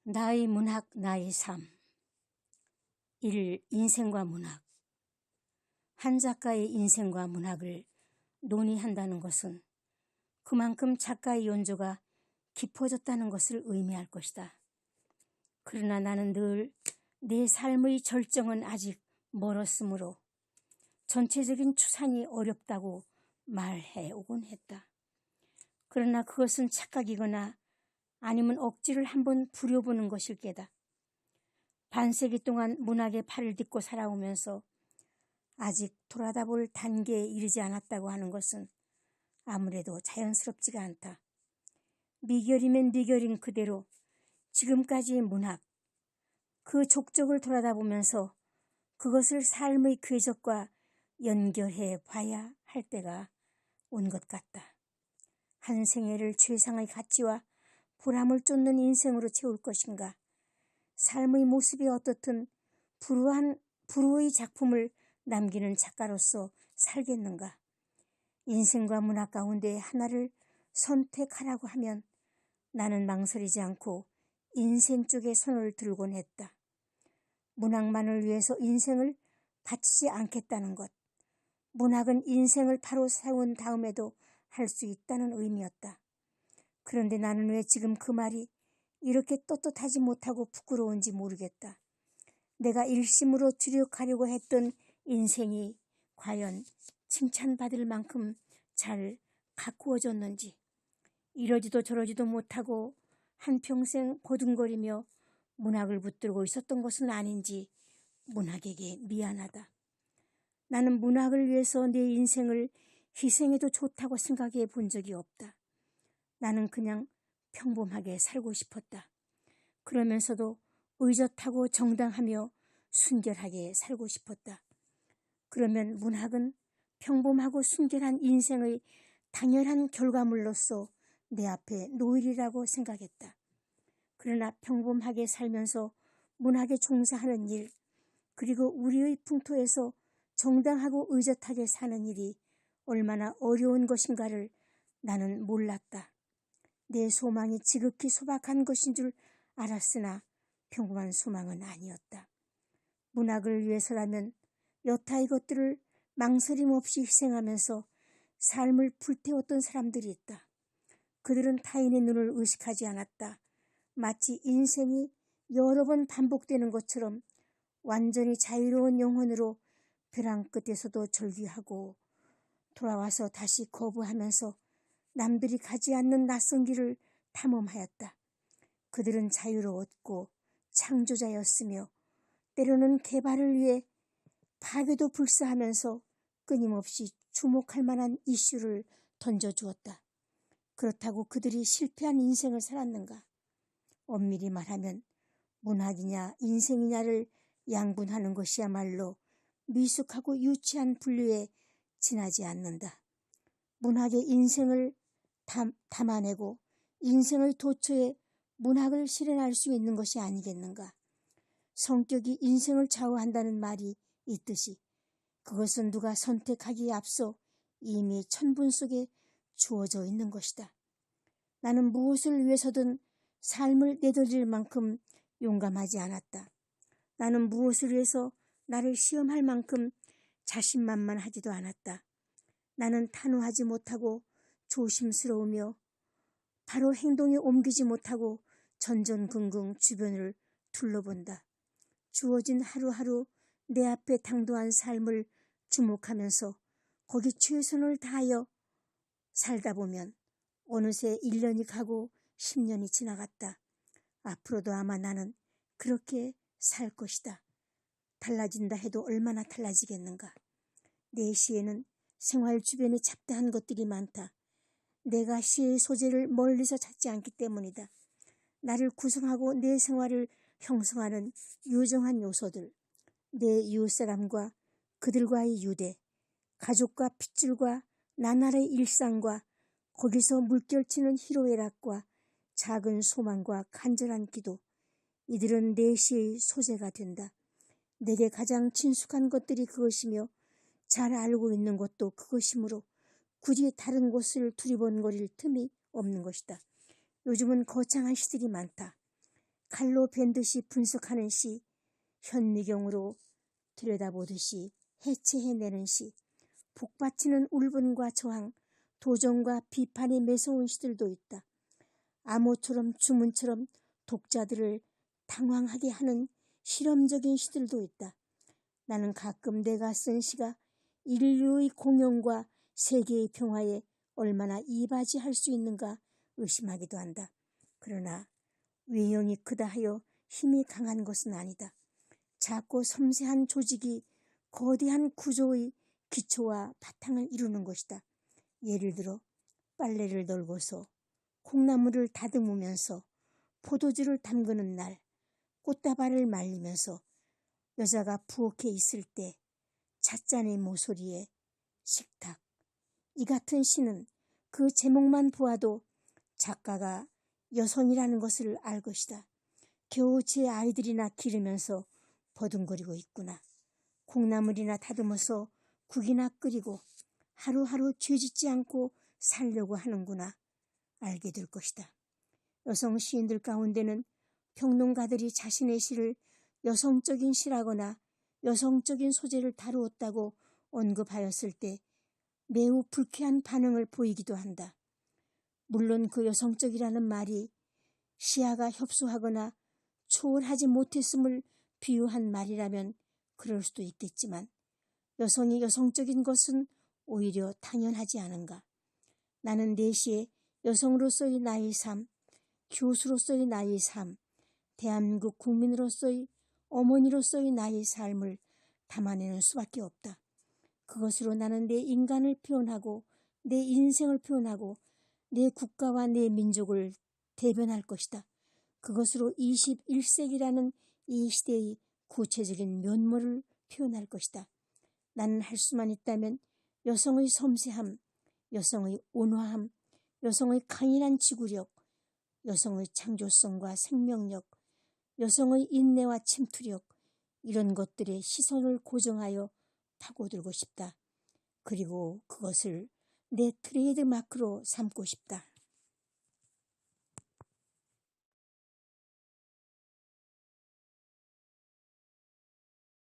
나의 문학, 나의 삶. 1. 인생과 문학. 한 작가의 인생과 문학을 논의한다는 것은 그만큼 작가의 연조가 깊어졌다는 것을 의미할 것이다. 그러나 나는 늘 내 삶의 절정은 아직 멀었으므로 전체적인 추산이 어렵다고 말해 오곤 했다. 그러나 그것은 착각이거나 아니면 억지를 한번 부려보는 것일 게다. 반세기 동안 문학의 팔을 딛고 살아오면서 아직 돌아다 볼 단계에 이르지 않았다고 하는 것은 아무래도 자연스럽지가 않다. 미결이면 미결인 그대로 지금까지의 문학, 그 족적을 돌아다 보면서 그것을 삶의 궤적과 연결해 봐야 할 때가 온 것 같다. 한 생애를 최상의 가치와 보람을 쫓는 인생으로 채울 것인가, 삶의 모습이 어떻든 불후의 작품을 남기는 작가로서 살겠는가. 인생과 문학 가운데 하나를 선택하라고 하면 나는 망설이지 않고 인생 쪽에 손을 들곤 했다. 문학만을 위해서 인생을 바치지 않겠다는 것. 문학은 인생을 바로 세운 다음에도 할 수 있다는 의미였다. 그런데 나는 왜 지금 그 말이 이렇게 떳떳하지 못하고 부끄러운지 모르겠다. 내가 일심으로 주력하려고 했던 인생이 과연 칭찬받을 만큼 잘 가꾸어졌는지, 이러지도 저러지도 못하고 한평생 고둥거리며 문학을 붙들고 있었던 것은 아닌지 문학에게 미안하다. 나는 문학을 위해서 내 인생을 희생해도 좋다고 생각해 본 적이 없다. 나는 그냥 평범하게 살고 싶었다. 그러면서도 의젓하고 정당하며 순결하게 살고 싶었다. 그러면 문학은 평범하고 순결한 인생의 당연한 결과물로서 내 앞에 놓이리라고 생각했다. 그러나 평범하게 살면서 문학에 종사하는 일, 그리고 우리의 풍토에서 정당하고 의젓하게 사는 일이 얼마나 어려운 것인가를 나는 몰랐다. 내 소망이 지극히 소박한 것인 줄 알았으나 평범한 소망은 아니었다. 문학을 위해서라면 여타의 것들을 망설임 없이 희생하면서 삶을 불태웠던 사람들이 있다. 그들은 타인의 눈을 의식하지 않았다. 마치 인생이 여러 번 반복되는 것처럼 완전히 자유로운 영혼으로 벼랑 끝에서도 절규하고 돌아와서 다시 거부하면서 남들이 가지 않는 낯선 길을 탐험하였다. 그들은 자유로웠고 창조자였으며 때로는 개발을 위해 파괴도 불사하면서 끊임없이 주목할 만한 이슈를 던져주었다. 그렇다고 그들이 실패한 인생을 살았는가? 엄밀히 말하면 문학이냐 인생이냐를 양분하는 것이야말로 미숙하고 유치한 분류에 지나지 않는다. 문학의 인생을 담아내고 인생의 도처에 문학을 실현할 수 있는 것이 아니겠는가. 성격이 인생을 좌우한다는 말이 있듯이 그것은 누가 선택하기에 앞서 이미 천분 속에 주어져 있는 것이다. 나는 무엇을 위해서든 삶을 내던질 만큼 용감하지 않았다. 나는 무엇을 위해서 나를 시험할 만큼 자신만만하지도 않았다. 나는 탄호하지 못하고 조심스러우며 바로 행동에 옮기지 못하고 전전긍긍 주변을 둘러본다. 주어진 하루하루 내 앞에 당도한 삶을 주목하면서 거기 최선을 다하여 살다 보면 어느새 1년이 가고 10년이 지나갔다. 앞으로도 아마 나는 그렇게 살 것이다. 달라진다 해도 얼마나 달라지겠는가. 내 시에는 생활 주변에 잡다한 것들이 많다. 내가 시의 소재를 멀리서 찾지 않기 때문이다. 나를 구성하고 내 생활을 형성하는 유정한 요소들, 내 이웃사람과 그들과의 유대, 가족과 핏줄과 나날의 일상과 거기서 물결치는 희로애락과 작은 소망과 간절한 기도, 이들은 내 시의 소재가 된다. 내게 가장 친숙한 것들이 그것이며 잘 알고 있는 것도 그것이므로 굳이 다른 곳을 두리번거릴 틈이 없는 것이다. 요즘은 거창한 시들이 많다. 칼로 벤 듯이 분석하는 시, 현미경으로 들여다보듯이 해체해내는 시, 복받치는 울분과 저항, 도전과 비판이 매서운 시들도 있다. 암호처럼 주문처럼 독자들을 당황하게 하는 실험적인 시들도 있다. 나는 가끔 내가 쓴 시가 인류의 공용과 세계의 평화에 얼마나 이바지할 수 있는가 의심하기도 한다. 그러나 외형이 크다 하여 힘이 강한 것은 아니다. 작고 섬세한 조직이 거대한 구조의 기초와 바탕을 이루는 것이다. 예를 들어 빨래를 널고서 콩나물을 다듬으면서 포도주를 담그는 날, 꽃다발을 말리면서 여자가 부엌에 있을 때 찻잔의 모서리에 식탁, 이 같은 시는 그 제목만 보아도 작가가 여성이라는 것을 알 것이다. 겨우 제 아이들이나 기르면서 버둥거리고 있구나. 콩나물이나 다듬어서 국이나 끓이고 하루하루 죄짓지 않고 살려고 하는구나 알게 될 것이다. 여성 시인들 가운데는 평론가들이 자신의 시를 여성적인 시라거나 여성적인 소재를 다루었다고 언급하였을 때 매우 불쾌한 반응을 보이기도 한다. 물론 그 여성적이라는 말이 시야가 협소하거나 초월하지 못했음을 비유한 말이라면 그럴 수도 있겠지만 여성이 여성적인 것은 오히려 당연하지 않은가. 나는 내 시에 여성으로서의 나의 삶, 교수로서의 나의 삶, 대한민국 국민으로서의 어머니로서의 나의 삶을 담아내는 수밖에 없다. 그것으로 나는 내 인간을 표현하고 내 인생을 표현하고 내 국가와 내 민족을 대변할 것이다. 그것으로 21세기라는 이 시대의 구체적인 면모를 표현할 것이다. 나는 할 수만 있다면 여성의 섬세함, 여성의 온화함, 여성의 강인한 지구력, 여성의 창조성과 생명력, 여성의 인내와 침투력, 이런 것들의 시선을 고정하여 파고들고 싶다. 그리고 그것을 내 트레이드 마크로 삼고 싶다.